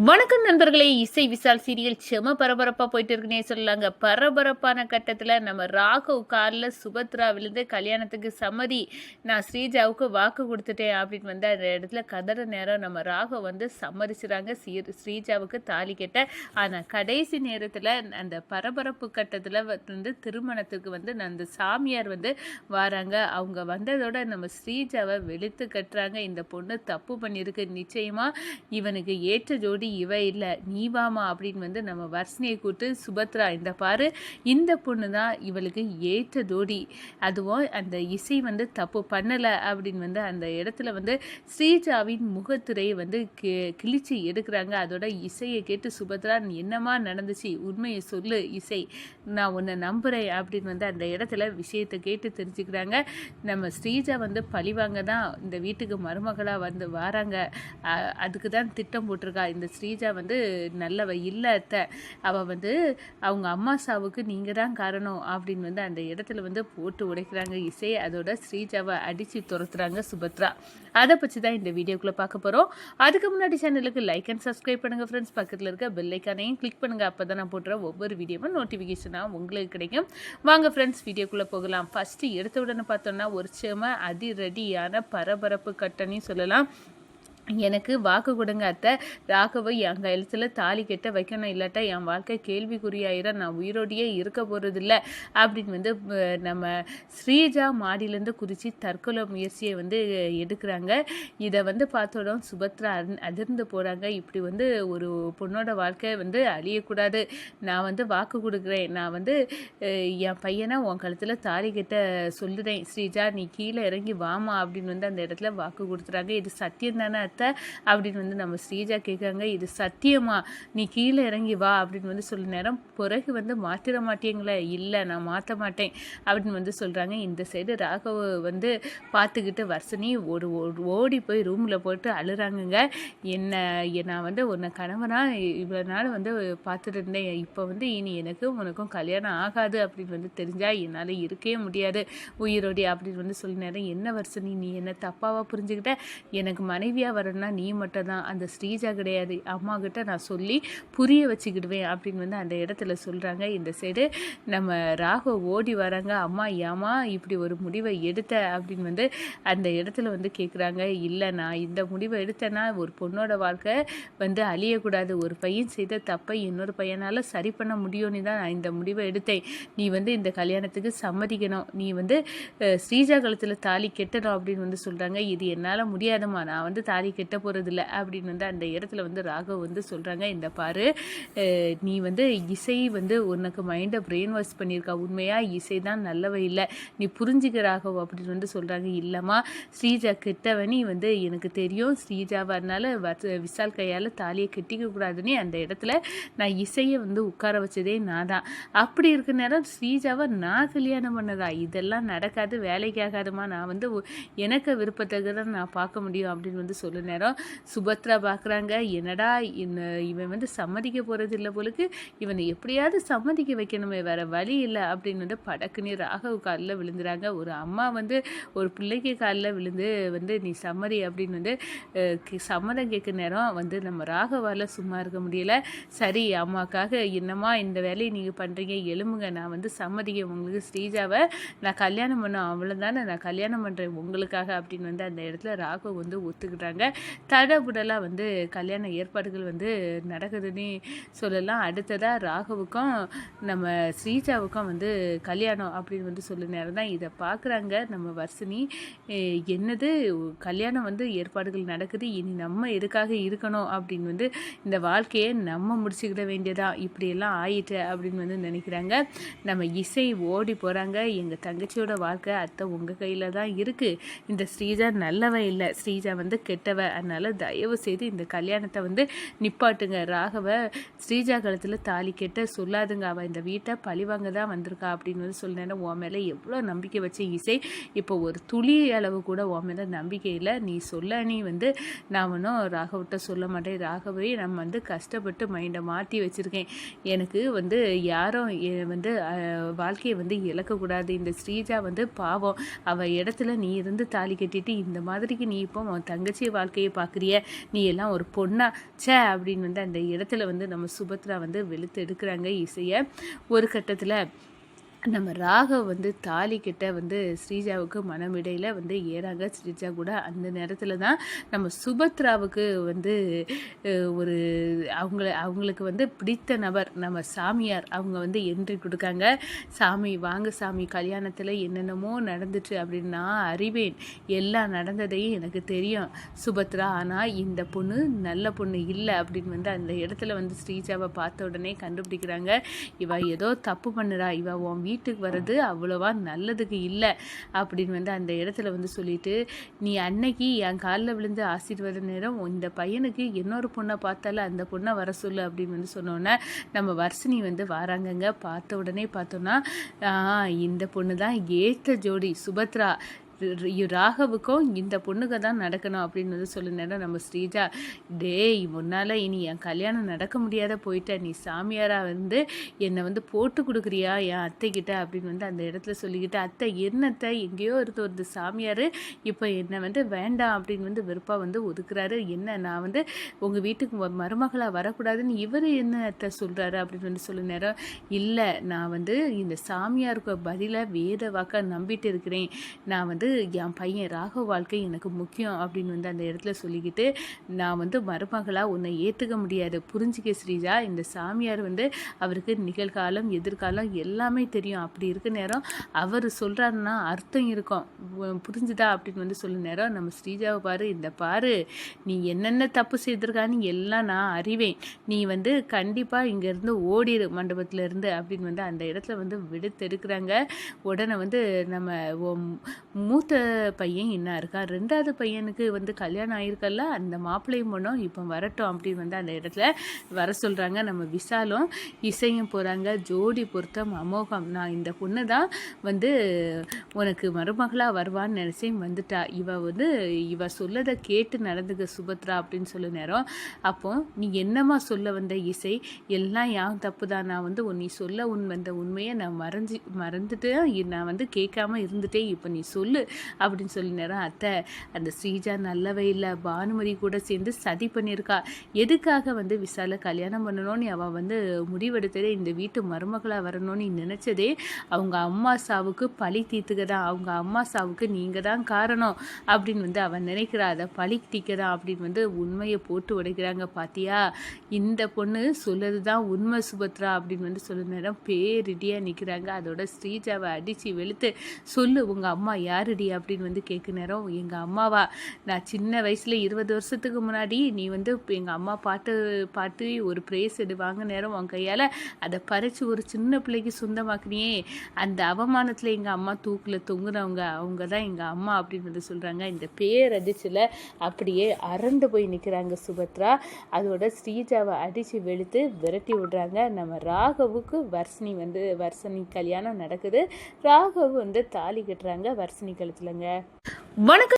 வணக்கம் நண்பர்களே. இசை விசால் சீரியல் செம பரபரப்பா போயிட்டு இருக்குன்னே சொல்லலாங்க. பரபரப்பான கட்டத்துல நம்ம ராகவ் காலில் சுபத்ரா விழுந்து கல்யாணத்துக்கு சம்மதி, நான் ஸ்ரீஜாவுக்கு வாக்கு கொடுத்துட்டேன் அப்படின்னு வந்து அந்த இடத்துல கதற நேரம் நம்ம ராகவ் வந்து சம்மதிச்சுறாங்க ஸ்ரீஜாவுக்கு தாலி கட்ட. ஆனால் கடைசி நேரத்தில் அந்த பரபரப்பு கட்டத்தில் வந்து திருமணத்துக்கு வந்து அந்த சாமியார் வந்து வராங்க. அவங்க வந்ததோட நம்ம ஸ்ரீஜாவை வெளுத்து கட்டுறாங்க. இந்த பொண்ணு தப்பு பண்ணியிருக்கு, நிச்சயமா இவனுக்கு ஏற்ற ஜோடி இவ இல்லை, நீ வாமா அப்படின்னு வந்து நம்ம வர்ஷினியை கூப்பிட்டு, சுபத்ரா இந்த பாரு, இந்த பொண்ணு தான் இவளுக்கு ஏற்ற ஜோடி, அதுவும் அந்த இசை வந்து தப்பு பண்ணலை அப்படின்னு வந்து அந்த இடத்துல வந்து ஸ்ரீஜாவின் முகத்துறையை வந்து கிழிச்சு எடுக்கிறாங்க. அதோட இசையை கேட்டு சுபத்ரா, என்னமா நடந்துச்சு, உண்மையை சொல்லு இசை, நான் உன்னை நம்புகிறேன் அப்படின்னு வந்து அந்த இடத்துல விஷயத்தை கேட்டு தெரிஞ்சுக்கிறாங்க. நம்ம ஸ்ரீஜா வந்து பழிவாங்க தான் இந்த வீட்டுக்கு மருமகளாக வந்து வராங்க, அதுக்கு தான் திட்டம் போட்டிருக்கா. இந்த ஸ்ரீஜா வந்து நல்லவ இல்லை அத்தை, அவள் வந்து அவங்க அம்மா சாவுக்கு நீங்கள் தான் காரணம் அப்படின்னு வந்து அந்த இடத்துல வந்து போட்டு உடைக்கிறாங்க இசை. அதோட ஸ்ரீஜாவை அடித்து துரத்துறாங்க சுபத்ரா. அதை பற்றி தான் இந்த வீடியோக்குள்ளே பார்க்க போகிறோம். அதுக்கு முன்னாடி சேனலுக்கு லைக் அண்ட் சப்ஸ்கிரைப் பண்ணுங்கள் ஃப்ரெண்ட்ஸ். பக்கத்தில் இருக்க பெல் ஐக்கானையும் கிளிக் பண்ணுங்கள். அப்போ தான் நான் போட்டுற ஒவ்வொரு வீடியோவும் நோட்டிஃபிகேஷனாக உங்களுக்கு கிடைக்கும். வாங்க ஃப்ரெண்ட்ஸ், வீடியோக்குள்ளே போகலாம். ஃபஸ்ட்டு எடுத்த உடனே பார்த்தோன்னா ஒரு செம அதிரடியான பரபரப்பு கட்டணி சொல்லலாம். எனக்கு வாக்கு கொடுங்க அத்தை, ராகவை என் கையெழுத்தில் தாலி கட்ட வைக்கணும், இல்லாட்டா என் வாழ்க்கை கேள்விக்குறியாயிரம், நான் உயிரோடையே இருக்க போகிறதில்ல அப்படின்னு வந்து நம்ம ஸ்ரீஜா மாடியிலேருந்து குதித்து தற்கொலை முயற்சியை வந்து எடுக்கிறாங்க. இதை வந்து பார்த்தோம் சுபத்ரா அதிர்ந்து போகிறாங்க. இப்படி வந்து ஒரு பொண்ணோட வாழ்க்கை வந்து அழியக்கூடாது, நான் வந்து வாக்கு கொடுக்குறேன், நான் வந்து என் பையனை உன் கழுத்தில் தாலி கட்ட சொல்லுறேன், ஸ்ரீஜா நீ கீழே இறங்கி வாமா அப்படின்னு வந்து அந்த இடத்துல வாக்கு கொடுத்துறாங்க. இது சத்தியம் தானே அப்படின்னு வந்து நம்ம ஸ்ரீஜா கேட்காங்க. இது சத்தியமா, நீ கீழே இறங்கி வா அப்படின்னு வந்து சொல்ல நேரம், பிறகு வந்து மாற்றிட மாட்டீங்களே, இல்லை நான் மாற்ற மாட்டேன் அப்படின்னு வந்து சொல்கிறாங்க. இந்த சைடு ராகவ வந்து பார்த்துக்கிட்டு வர்ஷினி ஓடி போய் ரூமில் போட்டு அழுறாங்கங்க. நான் வந்து உன்னை கணவனா இவ்வளோ நாள் வந்து பார்த்துட்டு இருந்தேன், இப்போ வந்து இனி எனக்கும் உனக்கும் கல்யாணம் ஆகாது அப்படின்னு வந்து தெரிஞ்சால் என்னால் இருக்கவே முடியாது உயிரோடி அப்படின்னு வந்து சொல்ல நேரம், என்ன வர்ஷினி நீ என்ன தப்பாவாக புரிஞ்சுக்கிட்ட, எனக்கு மனைவியாக வரணும்னா நீ மட்டும் தான், அந்த ஸ்ரீஜா கிடையாது, அம்மா கிட்ட நான் சொல்லி புரிய வச்சுக்கிடுவேன் அப்படின்னு வந்து அந்த இடத்துல சொல்கிறாங்க. இந்த சைடு நம்ம ராகவ் ஓடி வராங்க. அம்மா ஏமா இப்படி ஒரு முடிவை எடுத்த அப்படின்னு வந்து அந்த இடத்துல வந்து கேட்குறாங்க. இல்லை, நான் இந்த முடிவை எடுத்தேன்னா ஒரு பொண்ணோட வாழ்க்கை வந்து அழியக்கூடாது, ஒரு பையன் செய்த தப்பை இன்னொரு பையனால் சரி பண்ண முடியும்னு தான் நான் இந்த முடிவை எடுத்தேன், நீ வந்து இந்த கல்யாணத்துக்கு சம்மதிக்கணும், நீ வந்து ஸ்ரீஜா காலத்தில் தாலி கெட்டணும் அப்படின்னு வந்து சொல்கிறாங்க. இது என்னால் முடியாதுமா, நான் வந்து தாலி கெட்ட போகிறதில்ல அப்படின்னு வந்து அந்த இடத்துல வந்து ராகவ் வந்து சொல்கிறாங்க. இந்த பாரு, நீ வந்து இசை வந்து உனக்கு மைண்டை பிரெயின் வாஷ் பண்ணியிருக்கா, உண்மையாக இசை தான் நல்லவ இல்லை, நீ புரிஞ்சுக்க ராகவ் அப்படின்னு வந்து சொல்கிறாங்க. இல்லைம்மா, ஸ்ரீஜா கெட்டவனி வந்து எனக்கு தெரியும், ஸ்ரீஜாவனால விசால் கையால் தாலியை கெட்டிக்க கூடாதுன்னு அந்த இடத்துல நான் இசையை வந்து உட்கார வச்சதே நான் தான், அப்படி இருக்க நேரம் ஸ்ரீஜாவை நான் கல்யாணம் பண்ணதா, இதெல்லாம் நடக்காது, வேலைக்கு ஆகாதுமா, நான் வந்து எனக்கு விருப்பத்துக்கு தான் நான் பார்க்க முடியும் அப்படின்னு வந்து சொல்ல நேரம் சுபத்ரா பார்க்குறாங்க. என்னடா இவன் வந்து சம்மதிக்க போகிறது இல்லை போலுக்கு, இவனை எப்படியாவது சம்மதிக்க வைக்கணுமே, வேற வழி இல்லை அப்படின்னு வந்து படக்குன்னு ராகவ் காலில் விழுந்துறாங்க. ஒரு அம்மா வந்து ஒரு பிள்ளைக்கு காலில் விழுந்து வந்து நீ சம்மதி அப்படின்னு வந்து சம்மதம் கேட்க நேரம் வந்து நம்ம ராகவால் சும்மா இருக்க முடியல. சரி அம்மாக்காக என்னம்மா இந்த வேலையை நீங்கள் பண்ணுறீங்க, எலும்புங்க, நான் வந்து சம்மதிக்க உங்களுக்கு ஸ்ரீஜாவை நான் கல்யாணம் பண்ணோம், அவ்வளோதானே, நான் கல்யாணம் பண்ணுறேன் உங்களுக்காக அப்படின்னு வந்து அந்த இடத்துல ராகவ் வந்து ஒத்துக்கிட்டாங்க. தடபுடலாக வந்து கல்யாண ஏற்பாடுகள் வந்து நடக்குதுன்னு சொல்லலாம். அடுத்ததாக ராகவுக்கும் நம்ம ஸ்ரீஜாவுக்கும் வந்து கல்யாணம் அப்படின்னு வந்து சொல்ல நேரம் தான் இதை பார்க்குறாங்க நம்ம வர்ஷினி. என்னது கல்யாணம் வந்து ஏற்பாடுகள் நடக்குது, இனி நம்ம எதுக்காக இருக்கணும் அப்படின்னு வந்து இந்த வாழ்க்கையை நம்ம முடிச்சுக்கிட வேண்டியதா, இப்படியெல்லாம் ஆயிட்டு அப்படின்னு வந்து நினைக்கிறாங்க. நம்ம இசை ஓடி போகிறாங்க. எங்கள் தங்கச்சியோட வாழ்க்கை அத்தை உங்கள் கையில் தான் இருக்குது, இந்த ஸ்ரீஜா நல்லவ இல்லை, ஸ்ரீஜா வந்து கெட்டவ, அதனால் தயவு செய்து இந்த கல்யாணத்தை வந்து நிப்பாட்டுங்க, ராகவ ஸ்ரீஜா காலத்தில் தாலி கெட்ட சொல்லாதுங்க, அவள் இந்த வீட்டை பழிவாங்க தான் வந்திருக்கா அப்படின்னு வந்து சொன்னேன்னா, உன் மேலே எவ்வளோ நம்பிக்கை வச்சு இசை, இப்போ ஒரு துளி அளவு கூட உன் மேலே நம்பிக்கை இல்லை, நீ சொல்ல நீ வந்து நான் ஒன்றும் ராகவிட்ட சொல்ல மாட்டேன், ராகவே நம்ம வந்து கஷ்டப்பட்டு மைண்டை மாற்றி வச்சுருக்கேன், எனக்கு வந்து யாரும் வந்து வாழ்க்கையை வந்து இழக்கக்கூடாது, இந்த ஸ்ரீஜா வந்து பாவம், அவள் இடத்துல நீ இருந்து தாலி கட்டிட்டு இந்த மாதிரிக்கு நீ இப்போ உன் தங்கச்சி வாழ்க்கை வாழ்க்கையை பார்க்குறிய, நீ எல்லாம் ஒரு பொண்ணா ச்சே அப்படின்னு வந்து அந்த இடத்துல வந்து நம்ம சுபத்ரா வந்து வெளுத்து எடுக்கிறாங்க இசையை. ஒரு கட்டத்தில் நம்ம ராகவ் வந்து தாலி கிட்ட வந்து ஸ்ரீஜாவுக்கு மனமிடையில் வந்து ஏறாங்க. ஸ்ரீஜா கூட அந்த நேரத்தில் தான் நம்ம சுபத்ராவுக்கு வந்து ஒரு அவங்களுக்கு வந்து பிடித்த நபர் நம்ம சாமியார் அவங்க வந்து என்ட்ரி கொடுக்காங்க. சாமி வாங்க சாமி, கல்யாணத்தில் என்னென்னமோ நடந்துச்சு அப்படின்னு நான் அறிவேன், எல்லாம் நடந்ததையும் எனக்கு தெரியும் சுபத்ரா, ஆனால் இந்த பொண்ணு நல்ல பொண்ணு இல்லை அப்படின்னு வந்து அந்த இடத்துல வந்து ஸ்ரீஜாவை பார்த்த உடனே கண்டுபிடிக்கிறாங்க. இவ ஏதோ தப்பு பண்ணுறா, இவ உன் வீட்டுக்கு வர்றது அவ்வளோவா நல்லதுக்கு இல்லை அப்படின்னு வந்து அந்த இடத்துல வந்து சொல்லிட்டு, நீ அன்னைக்கு என் காலில் விழுந்து ஆசீர்வாத நேரம் இந்த பையனுக்கு இன்னொரு பொண்ணை பார்த்தால அந்த பொண்ணை வர சொல்லு அப்படின்னு வந்து சொன்னோன்னே நம்ம வர்ஷினி வந்து வராங்கங்க. பார்த்த உடனே பார்த்தோன்னா இந்த பொண்ணு தான் ஏற்ற ஜோடி சுபத்ரா, ராகவுக்கும் இந்த பொண்ணுக்கு தான் நடக்கணும் அப்படின்னு வந்து சொல்லுனேன்னா நம்ம ஸ்ரீஜா, டேய் முன்னால் இனி என் கல்யாணம் நடக்க முடியாத போயிட்ட, நீ சாமியாராக வந்து என்னை வந்து போட்டு கொடுக்குறியா என் அத்தைக்கிட்ட அப்படின்னு வந்து அந்த இடத்துல சொல்லிக்கிட்டு, அத்தை என்னத்தை எங்கேயோ இருந்து ஒரு சாமியார் இப்போ என்னை வந்து வேண்டாம் அப்படின்னு வந்து வெறுப்பாக வந்து ஒதுக்குறாரு, என்ன நான் வந்து உங்கள் வீட்டுக்கு மருமகளாக வரக்கூடாதுன்னு இவர் என்னத்தை சொல்கிறாரு அப்படின்னு வந்து சொல்ல நேரம், இல்லை நான் வந்து இந்த சாமியாருக்கு பதிலாக வேத வாக்க நம்பிட்டு இருக்கிறேன், நான் வந்து என் பையன் ராகவ் வாழ்க்கை எனக்கு முக்கியம் அப்படின்னு வந்து அந்த இடத்துல சொல்லிக்கிட்டு, நான் வந்து மருமகளாக உன்னை ஏற்றுக்க முடியாது, புரிஞ்சிக்க ஸ்ரீஜா, இந்த சாமியார் வந்து அவருக்கு நிகழ்காலம் எதிர்காலம் எல்லாமே தெரியும், அப்படி இருக்க நேரம் அவர் சொல்கிறாருன்னா அர்த்தம் இருக்கும், புரிஞ்சுதா அப்படின்னு வந்து சொல்ல நேரம் நம்ம ஸ்ரீஜாவை பாரு, இந்த பாரு நீ என்னென்ன தப்பு செய்திருக்கான்னு எல்லாம் நான் அறிவேன், நீ வந்து கண்டிப்பாக இங்கேருந்து ஓடிடு மண்டபத்தில் இருந்து அப்படின்னு வந்து அந்த இடத்துல வந்து விடுத்தெடுக்கிறாங்க. உடனே வந்து நம்ம மூத்த பையன் என்ன இருக்கா, ரெண்டாவது பையனுக்கு வந்து கல்யாணம் ஆகிருக்கல, அந்த மாப்பிள்ளையும் பொண்ணும் இப்போ வரட்டும் அப்படின்னு வந்து அந்த இடத்துல வர சொல்கிறாங்க. நம்ம விசாலும் இசையும் போகிறாங்க. ஜோடி பொருத்தம் அமோகம், நான் இந்த பொண்ணு தான் வந்து உனக்கு மருமகளாக வருவான்னு நினச்சேன், வந்துட்டா, இவ சொல்லதை கேட்டு நடந்துக்க சுபத்ரா அப்படின்னு சொல்ல நேரம், அப்போ நீ என்னம்மா சொல்ல வந்த இசை, எல்லாம் யான் தப்பு தான், நான் வந்து நீ சொல்ல வந்த உண்மையை நான் மறந்துட்டு நான் வந்து கேட்காம இருந்துட்டேன், இப்போ நீ சொல்லு அப்படின்னு சொல்லி நேரம், அத்தை அந்த ஸ்ரீஜா நல்லவே இல்லை, பானுமதி கூட சேர்ந்து சதி பண்ணியிருக்கா, எதுக்காக வந்து விசால கல்யாணம் பண்ணணும்னு அவன் வந்து முடிவெடுத்ததே இந்த வீட்டு மருமகளாக வரணும்னு நினச்சதே அவங்க அம்மா சாவுக்கு பழி தீர்த்துக்க தான், அவங்க அம்மா சாவுக்கு நீங்கள் தான் காரணம் அப்படின்னு வந்து அவன் நினைக்கிறா, அதை பழி தீர்க்க தான் அப்படின்னு வந்து உண்மையை போட்டு உடைக்கிறாங்க. பாத்தியா இந்த பொண்ணு சொல்லது தான் உண்மை சுபத்ரா அப்படின்னு வந்து சொல்ல நேரம் பேரிடியாக நிற்கிறாங்க. அதோட ஸ்ரீஜாவை அடித்து வெளுத்து, சொல்லு உங்கள் அம்மா யாருடி அப்படின்னு வந்து கேட்க நேரம், எங்கள் அம்மாவா, நான் சின்ன வயசில் 20 வருஷத்துக்கு முன்னாடி நீ வந்து எங்கள் அம்மா பாட்டு ஒரு ப்ரைஸ் வாங்க நேரம் உன் கையால் அதை பறித்து ஒரு சின்ன பிள்ளைக்கு சொந்தமாக்குனியே, அந்த அவமானத்தில் எங்கள் அம்மா தூக்கில் தொங்குனவங்க, அவங்க தான் எங்கள் அம்மா அப்படின்னு வந்து சொல்கிறாங்க. இந்த பேரடிச்சில் அப்படியே அரண்டு போய் நிற்கிறாங்க சுபத்ரா. அதோட ஸ்ரீஜாவை அடித்து வெளுத்து விரட்டி விடுறாங்க. நம்ம ராகவுக்கு வர்ஷினி கல்யாணம் நடக்குது. ராகவ் வந்து தாலி கட்டுறாங்க வர்ஷினி கழுத்துலங்க. வணக்கம்.